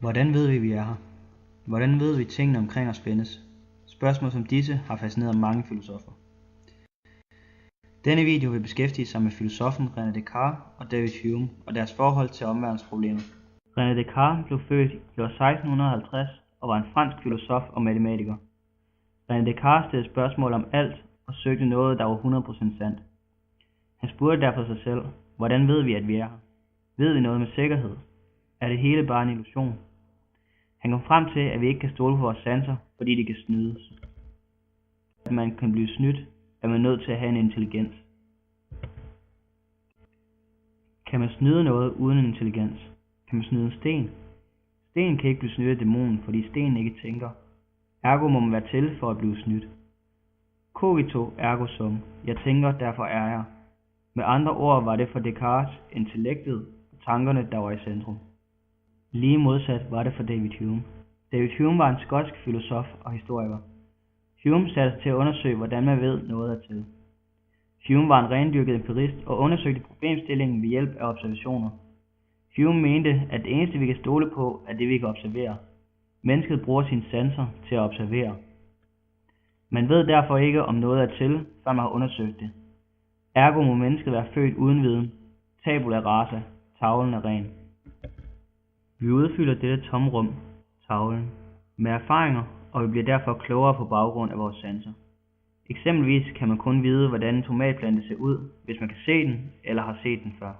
Hvordan ved vi er her? Hvordan ved vi, tingene omkring os findes? Spørgsmål som disse har fascineret mange filosofer. Denne video vil beskæftige sig med filosoffen René Descartes og David Hume og deres forhold til omverdensproblemer. René Descartes blev født i år 1650 og var en fransk filosof og matematiker. René Descartes stillede spørgsmål om alt og søgte noget, der var 100% sandt. Han spurgte derfor sig selv, hvordan ved vi, at vi er her? Ved vi noget med sikkerhed? Er det hele bare en illusion? Han kom frem til, at vi ikke kan stole på vores sanser, fordi de kan snydes. At man kan blive snydt, er man nødt til at have en intelligens. Kan man snyde noget uden en intelligens? Kan man snyde en sten? Stenen kan ikke blive snydt af dæmonen, fordi stenen ikke tænker. Ergo må man være til for at blive snydt. Cogito ergo sum. Jeg tænker, derfor er jeg. Med andre ord var det for Descartes intellektet og tankerne, der var i centrum. Lige modsat var det for David Hume. David Hume var en skotsk filosof og historiker. Hume satte sig til at undersøge, hvordan man ved noget er til. Hume var en rendyrket empirist og undersøgte problemstillingen ved hjælp af observationer. Hume mente, at det eneste vi kan stole på, er det vi kan observere. Mennesket bruger sine sanser til at observere. Man ved derfor ikke, om noget er til, før man har undersøgt det. Ergo må mennesket være født uden viden. Tabula rasa. Tavlen er ren. Vi udfylder dette tomrum, tavlen, med erfaringer, og vi bliver derfor klogere på baggrund af vores sanser. Eksempelvis kan man kun vide, hvordan en tomatplante ser ud, hvis man kan se den eller har set den før.